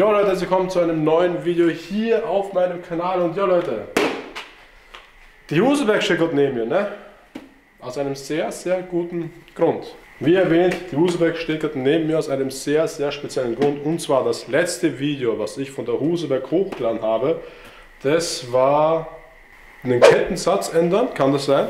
Jo Leute, herzlich willkommen zu einem neuen Video hier auf meinem Kanal. Und ja Leute, die Husaberg steht gerade neben mir, ne? Aus einem sehr, sehr guten Grund. Wie erwähnt, die Husaberg steht gerade neben mir aus einem sehr, sehr speziellen Grund. Und zwar das letzte Video, was ich von der Husaberg hochgeladen habe, das war einen Kettensatz ändern, kann das sein?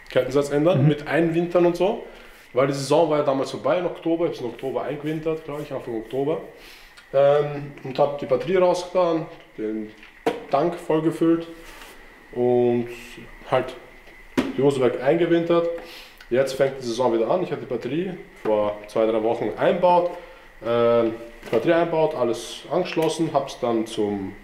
Kettensatz ändern mit Einwintern und so. Weil die Saison war ja damals vorbei im Oktober, ich habe es im Oktober eingewintert, glaube ich, Anfang Oktober. Und habe die Batterie rausgetan, den Tank vollgefüllt und halt die Husaberg eingewintert. Jetzt fängt die Saison wieder an. Ich habe die Batterie vor 2-3 Wochen eingebaut, Batterie einbaut, alles angeschlossen, habe es dann zum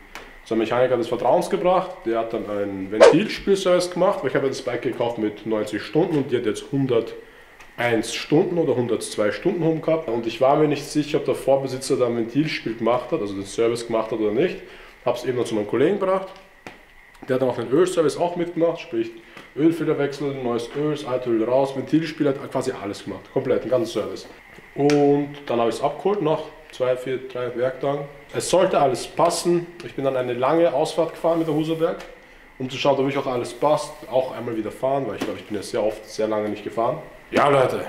Mechaniker des Vertrauens gebracht. Der hat dann einen Ventilspielservice gemacht, weil ich habe das Bike gekauft mit 90 Stunden und die hat jetzt 101 Stunden oder 102 Stunden rum gehabt. Und ich war mir nicht sicher, ob der Vorbesitzer da ein Ventilspiel gemacht hat, also den Service gemacht hat oder nicht. Habe es eben noch zu meinem Kollegen gebracht. Der hat dann auch den Ölservice auch mitgemacht, sprich Ölfilterwechsel, neues Öl, das alte Öl raus, Ventilspiel, hat quasi alles gemacht, komplett, den ganzen Service. Und dann habe ich es abgeholt, nach 2, 4, 3 Werktagen. Es sollte alles passen. Ich bin dann eine lange Ausfahrt gefahren mit der Husaberg, um zu schauen, ob wirklich auch alles passt. Auch einmal wieder fahren, weil ich glaube, ich bin ja sehr oft, sehr lange nicht gefahren. Ja Leute,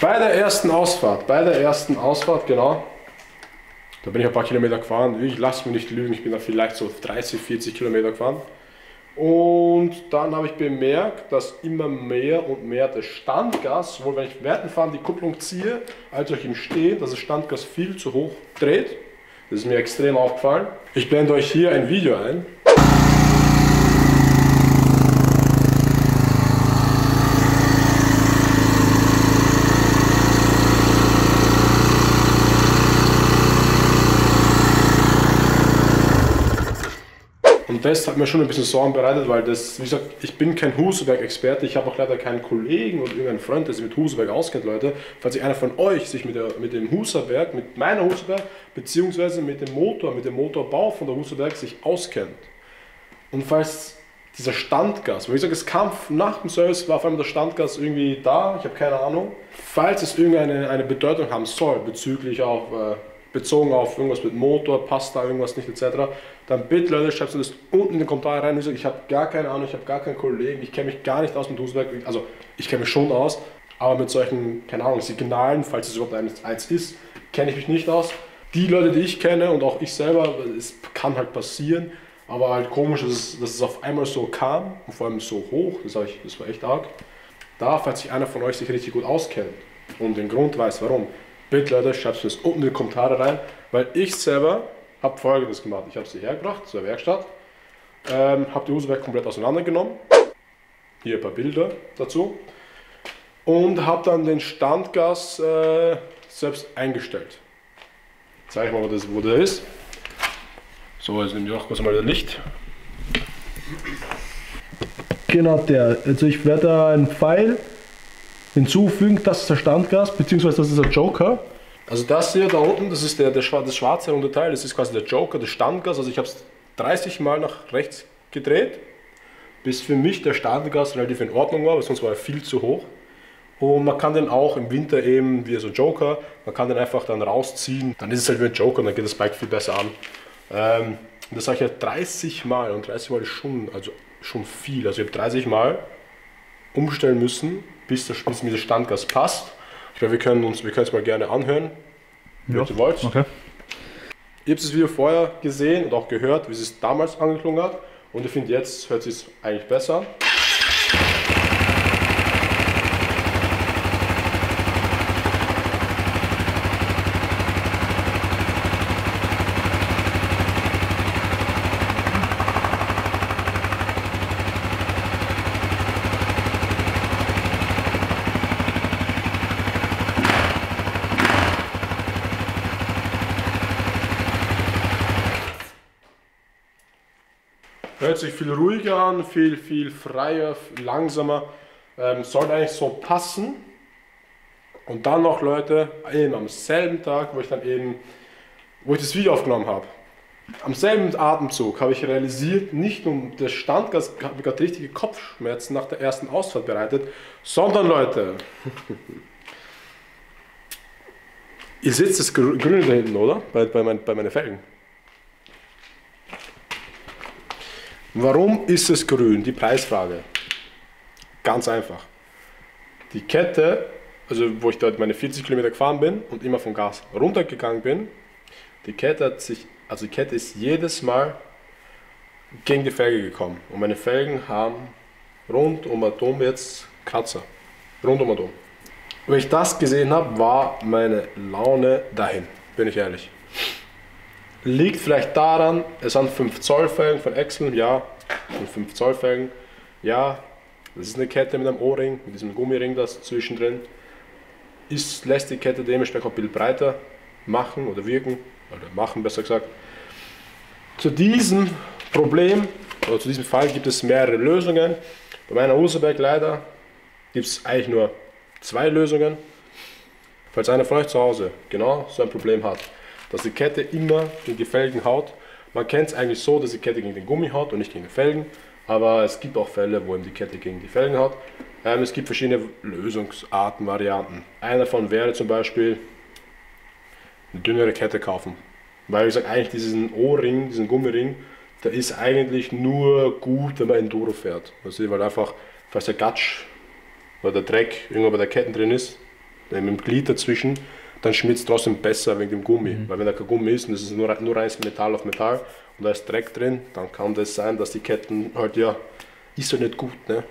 bei der ersten Ausfahrt, genau, da bin ich ein paar Kilometer gefahren. Ich lasse mich nicht lügen, ich bin da vielleicht so 30, 40 Kilometer gefahren. Und dann habe ich bemerkt, dass immer mehr und mehr das Standgas, sowohl wenn ich während dem Fahren die Kupplung ziehe, als auch im Stehen, dass das Standgas viel zu hoch dreht. Das ist mir extrem aufgefallen. Ich blende euch hier ein Video ein. Und das hat mir schon ein bisschen Sorgen bereitet, weil das, wie gesagt, ich bin kein Husaberg-Experte, ich habe auch leider keinen Kollegen oder irgendeinen Freund, der sich mit Husaberg auskennt, Leute. Falls sich einer von euch sich mit dem Husaberg, mit meiner Husaberg, beziehungsweise mit dem Motorbau von der Husaberg sich auskennt. Und falls dieser Standgas, weil ich sage, es kam nach dem Service, war auf einmal das Standgas irgendwie da, ich habe keine Ahnung. Falls es irgendeine Bedeutung haben soll, bezüglich auch bezogen auf irgendwas mit Motor, passt da irgendwas nicht etc., dann bitte Leute, schreibt mir das unten in die Kommentare rein. Ich habe gar keine Ahnung, ich habe gar keinen Kollegen, ich kenne mich gar nicht aus mit Husaberg, also ich kenne mich schon aus, aber mit solchen, keine Ahnung, Signalen, falls es überhaupt eins ist, kenne ich mich nicht aus. Die Leute, die ich kenne und auch ich selber, es kann halt passieren, aber halt komisch, dass es auf einmal so kam und vor allem so hoch, das war echt arg. Da, falls sich einer von euch sich richtig gut auskennt und den Grund weiß, warum, bitte Leute, schreibt mir das unten in die Kommentare rein, weil ich selber habe Folgendes gemacht. Ich habe sie hergebracht zur Werkstatt, habe die Husaberg komplett auseinandergenommen, hier ein paar Bilder dazu, und habe dann den Standgas selbst eingestellt. Zeige ich mal, wo der ist. So, jetzt nehme ich auch kurz mal das Licht. Genau der. Also ich werde da einen Pfeil hinzufügen, das ist der Standgas, beziehungsweise das ist der Joker. Also das hier da unten, das ist das schwarze runde Teil, das ist quasi der Joker, das Standgas. Also ich habe es 30 Mal nach rechts gedreht, bis für mich der Standgas relativ in Ordnung war, weil sonst war er viel zu hoch. Und man kann den auch im Winter eben, wie so Joker, man kann den einfach dann rausziehen, dann ist es halt wie ein Joker und dann geht das Bike viel besser an. Das habe ich ja 30 Mal und 30 Mal ist schon viel. Also ich habe 30 Mal umstellen müssen, bis mir das Standgas passt. Ich glaube, wir können es mal gerne anhören, wenn ihr wollt. Okay. Ihr habt das Video vorher gesehen und auch gehört, wie es damals angeklungen hat. Und ich finde, jetzt hört es sich eigentlich besser an. Hört sich viel ruhiger an, viel freier, langsamer. Sollte eigentlich so passen. Und dann noch, Leute, eben am selben Tag, wo ich das Video aufgenommen habe, am selben Atemzug habe ich realisiert, nicht nur das Standgas hat mir gerade richtige Kopfschmerzen nach der ersten Ausfahrt bereitet, sondern Leute, Ihr seht das Grüne da hinten, oder? Bei meinen Felgen. Warum ist es grün? Die Preisfrage. Ganz einfach. Die Kette, also wo ich dort meine 40 Kilometer gefahren bin und immer vom Gas runtergegangen bin, die Kette ist jedes Mal gegen die Felge gekommen. Und meine Felgen haben rund um Atom jetzt Kratzer. Rund um Atom. Wenn ich das gesehen habe, war meine Laune dahin, bin ich ehrlich. Liegt vielleicht daran, es sind 5 Zoll Felgen von Excel, ja, und 5 Zoll Felgen, ja, das ist eine Kette mit einem O-Ring, mit diesem Gummiring das zwischendrin, lässt die Kette dementsprechend ein bisschen breiter machen oder wirken, oder machen besser gesagt. Zu diesem Problem, oder zu diesem Fall gibt es mehrere Lösungen. Bei meiner Userberg leider gibt es eigentlich nur 2 Lösungen. Falls einer von euch zu Hause genau so ein Problem hat, dass die Kette immer gegen die Felgen haut. Man kennt es eigentlich so, dass die Kette gegen den Gummi haut und nicht gegen die Felgen. Aber es gibt auch Fälle, wo eben die Kette gegen die Felgen haut. Es gibt verschiedene Lösungsarten, Varianten. Einer davon wäre zum Beispiel eine dünnere Kette kaufen. Weil ich sage eigentlich diesen O-Ring, diesen Gummiring, der ist eigentlich nur gut, wenn man Enduro fährt. Also weil einfach, falls der Gatsch oder der Dreck irgendwo bei der Kette drin ist, mit dem Glied dazwischen, dann schmilzt es trotzdem besser wegen dem Gummi. Weil wenn da kein Gummi ist und es ist nur reines Metall auf Metall und da ist Dreck drin, dann kann das sein, dass die Ketten halt ist halt nicht gut. Ne?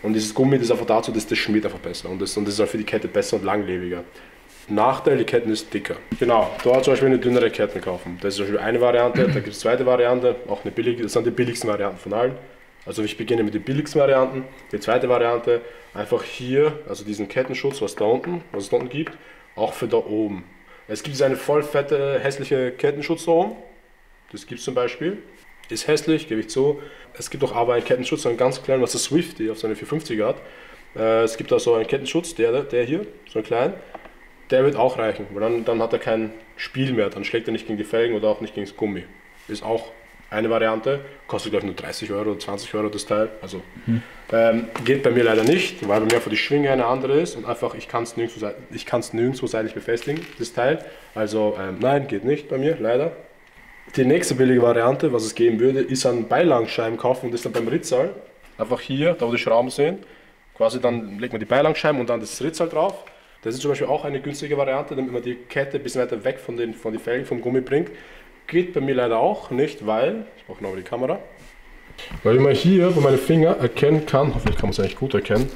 Und dieses Gummi das ist einfach dazu, dass das schmiert einfach besser und das ist halt für die Kette besser und langlebiger. Nachteil, die Ketten ist dicker. Genau, dort zum Beispiel eine dünnere Kette kaufen. Das ist zum Beispiel eine Variante, da gibt es eine zweite Variante, auch eine billige, das sind die billigsten Varianten von allen. Also ich beginne mit den billigsten Varianten. Die zweite Variante, einfach hier, also diesen Kettenschutz, was es da unten gibt, auch für da oben. Es gibt eine voll fette, hässliche Kettenschutz da oben. Das gibt es zum Beispiel. Ist hässlich, gebe ich zu. Es gibt auch aber einen Kettenschutz, so einen ganz kleinen, was der Swifty auf seine 450er hat. Es gibt da so einen Kettenschutz, der hier, so einen kleinen. Der wird auch reichen, weil dann hat er kein Spiel mehr. Dann schlägt er nicht gegen die Felgen oder auch nicht gegen das Gummi. Ist auch eine Variante. Kostet glaube ich nur 30 Euro oder 20 Euro das Teil. Also geht bei mir leider nicht, weil bei mir einfach die Schwinge eine andere ist und einfach ich kann es nirgendwo seitlich befestigen, das Teil. Also nein, geht nicht bei mir, leider. Die nächste billige Variante, was es geben würde, ist ein Beilangscheiben kaufen und das dann beim Ritzal. Einfach hier, da wo die Schrauben sehen. Quasi dann legt man die Beilangscheiben und dann das Ritzal drauf. Das ist zum Beispiel auch eine günstige Variante, damit man die Kette ein bisschen weiter weg von den Felgen, vom Gummi bringt. Geht bei mir leider auch nicht, weil, ich mache nochmal die Kamera, weil man hier, wo meine Finger erkennen kann, hoffentlich kann man es eigentlich gut erkennen,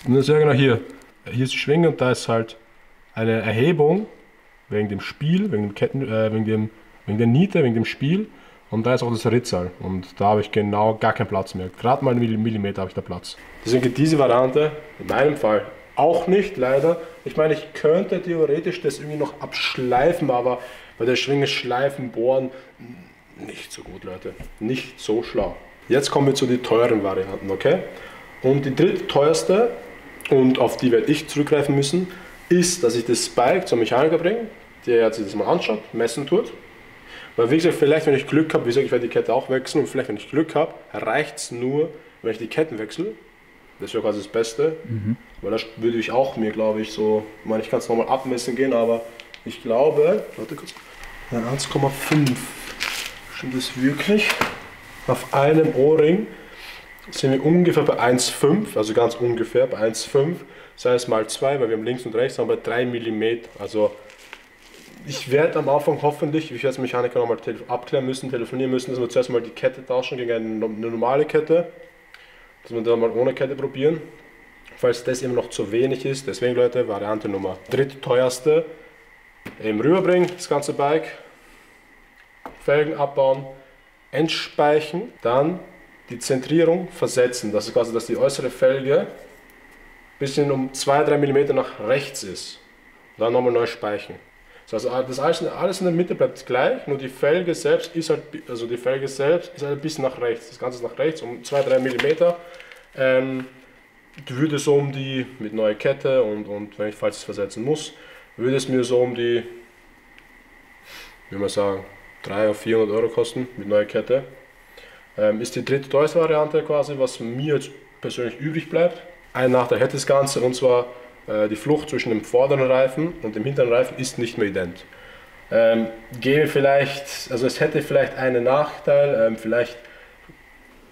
und das ist ja genau hier ist die Schwinge und da ist halt eine Erhebung wegen dem Spiel, wegen der Niete, wegen dem Spiel und da ist auch das Ritzal und da habe ich genau gar keinen Platz mehr, gerade mal einen Millimeter habe ich da Platz. Deswegen geht diese Variante in meinem Fall auch nicht, leider. Ich meine, ich könnte theoretisch das irgendwie noch abschleifen, aber bei der Schwinge schleifen, bohren, nicht so gut, Leute. Nicht so schlau. Jetzt kommen wir zu den teuren Varianten, okay? Und die drittteuerste, und auf die werde ich zurückgreifen müssen, ist, dass ich das Bike zum Mechaniker bringe, der sich das mal anschaut, messen tut. Weil wie gesagt, vielleicht wenn ich Glück habe, wie gesagt, ich werde die Kette auch wechseln und vielleicht wenn ich Glück habe, reicht es nur, wenn ich die Ketten wechsle. Das wäre quasi das Beste, weil das würde ich auch mir, glaube ich, so, ich meine, ich kann es nochmal abmessen gehen, aber ich glaube, warte kurz, 1,5, stimmt das wirklich? Auf einem O-Ring sind wir ungefähr bei 1,5, also ganz ungefähr bei 1,5, sei es mal 2, weil wir haben links und rechts, haben wir 3 mm, also ich werde am Anfang hoffentlich, ich werde als Mechaniker nochmal abklären müssen, telefonieren müssen, dass wir zuerst mal die Kette tauschen gegen eine normale Kette. Dass wir dann mal ohne Kette probieren, falls das immer noch zu wenig ist. Deswegen Leute, Variante Nummer drittteuerste, eben rüberbringen, das ganze Bike, Felgen abbauen, entspeichen, dann die Zentrierung versetzen. Das ist quasi, dass die äußere Felge ein bisschen um 2-3 mm nach rechts ist. Und dann nochmal neu speichen. Das heißt, alles in der Mitte bleibt gleich, nur die Felge selbst ist halt, ein bisschen nach rechts. Das Ganze ist nach rechts um 2-3 mm. Die würde so um die, mit neuer Kette und wenn ich falls es versetzen muss, würde es mir so um die, wie man sagen, 300 oder 400 Euro kosten mit neuer Kette. Ist die drittteuerste Variante quasi, was mir jetzt persönlich übrig bleibt. Ein Nachteil hätte das Ganze und zwar, Die Flucht zwischen dem vorderen Reifen und dem hinteren Reifen ist nicht mehr ident. Gäbe vielleicht, also es hätte vielleicht einen Nachteil, vielleicht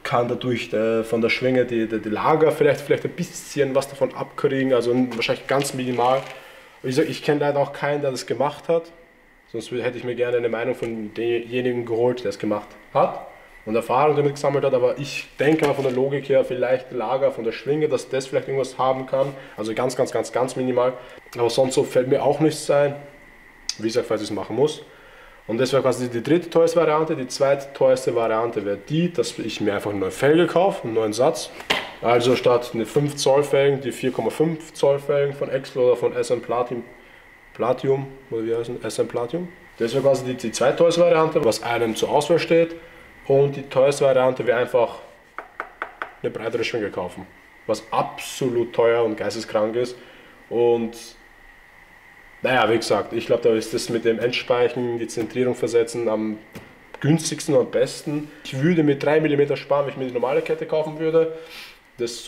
kann dadurch von der Schwinge die Lager vielleicht ein bisschen was davon abkriegen, also wahrscheinlich ganz minimal. Wie gesagt, ich kenne leider auch keinen, der das gemacht hat, sonst hätte ich mir gerne eine Meinung von demjenigen geholt, der es gemacht hat und Erfahrung damit gesammelt hat, aber ich denke mal von der Logik her, vielleicht Lager von der Schwinge, dass das vielleicht irgendwas haben kann, also ganz minimal, aber sonst so fällt mir auch nichts ein, wie gesagt, falls ich es machen muss. Und das wäre quasi die dritte teuerste Variante. Die zweite teuerste Variante wäre die, dass ich mir einfach eine neue Felge kaufe, einen neuen Satz. Also statt eine 5 Zoll Felgen, die 4,5 Zoll Felgen von Exlo oder von SM Platium, oder wie heißen, SM Platium. Das wäre quasi die zweiteuerste Variante, was einem zur Auswahl steht. Und die teuerste Variante wäre einfach eine breitere Schwinge kaufen, was absolut teuer und geisteskrank ist. Und naja, wie gesagt, ich glaube, da ist das mit dem Endspeichen, die Zentrierung versetzen am günstigsten und am besten. Ich würde mit 3 mm sparen, wenn ich mir die normale Kette kaufen würde. Das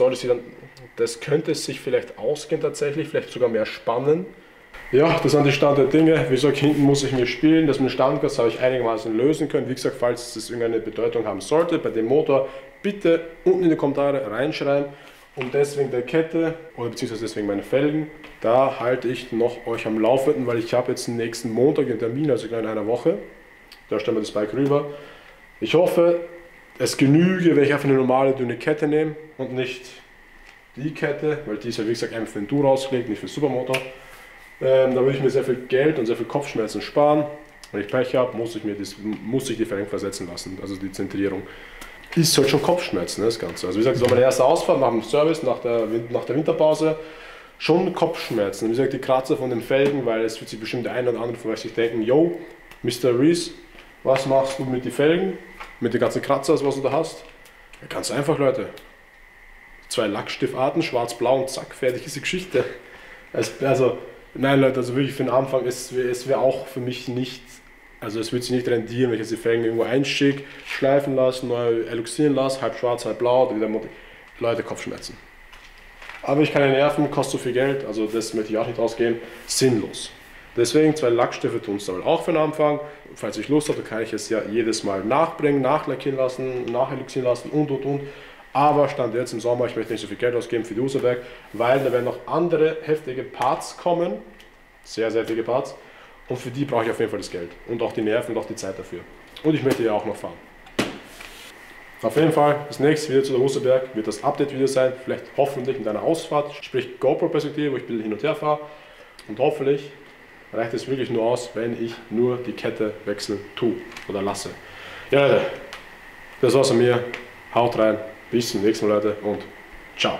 könnte es sich vielleicht ausgehen tatsächlich, vielleicht sogar mehr spannen. Ja, das sind die Stand der Dinge. Wie gesagt, hinten muss ich mir spielen. Das mit dem Standgas habe ich einigermaßen lösen können. Wie gesagt, falls das irgendeine Bedeutung haben sollte bei dem Motor, bitte unten in die Kommentare reinschreiben. Und deswegen der Kette, oder beziehungsweise deswegen meine Felgen, da halte ich noch euch am Laufenden, weil ich habe jetzt nächsten Montag einen Termin, also in einer Woche. Da stellen wir das Bike rüber. Ich hoffe, es genüge, wenn ich einfach eine normale dünne Kette nehme und nicht die Kette, weil die ist ja wie gesagt einfach für den Enduro ausgelegt, nicht für den Supermotor. Da würde ich mir sehr viel Geld und sehr viel Kopfschmerzen sparen. Wenn ich Pech habe, muss ich die Felgen versetzen lassen, also die Zentrierung. Ist halt schon Kopfschmerzen, das Ganze. Also wie gesagt, das war meine erste Ausfahrt nach dem Service, nach der Winterpause. Schon Kopfschmerzen. Wie gesagt, die Kratzer von den Felgen, weil es wird sich bestimmt der eine oder andere von euch sich denken, yo, Mr. Reese, was machst du mit den Felgen? Mit den ganzen Kratzern, was du da hast? Ja, ganz einfach, Leute. 2 Lackstiftarten, schwarz-blau und zack, fertig ist die Geschichte. Also, nein Leute, also wirklich für den Anfang, es wäre auch für mich nicht, also es würde sich nicht rendieren, wenn ich jetzt die Felgen irgendwo einschicke, schleifen lasse, neu eluxieren lasse, halb schwarz, halb blau, wieder Leute, Kopfschmerzen. Aber ich kann ja nerven, kostet so viel Geld, also das möchte ich auch nicht ausgehen, sinnlos. Deswegen 2 Lackstifte tun es aber auch für den Anfang. Falls ich Lust habe, kann ich es ja jedes Mal nachbringen, nachlackieren lassen, nacheluxieren lassen und. Aber Stand jetzt im Sommer, ich möchte nicht so viel Geld ausgeben für die Userberg, weil da werden noch andere heftige Parts kommen, sehr heftige Parts. Und für die brauche ich auf jeden Fall das Geld und auch die Nerven und auch die Zeit dafür. Und ich möchte ja auch noch fahren. Auf jeden Fall, das nächste Video zu der Userberg wird das Update-Video sein, vielleicht hoffentlich mit einer Ausfahrt, sprich GoPro-Perspektive, wo ich Bilder hin und her fahre. Und hoffentlich reicht es wirklich nur aus, wenn ich nur die Kette wechseln tue oder lasse. Ja Leute, das war's von mir. Haut rein, bis zum nächsten Mal Leute und ciao.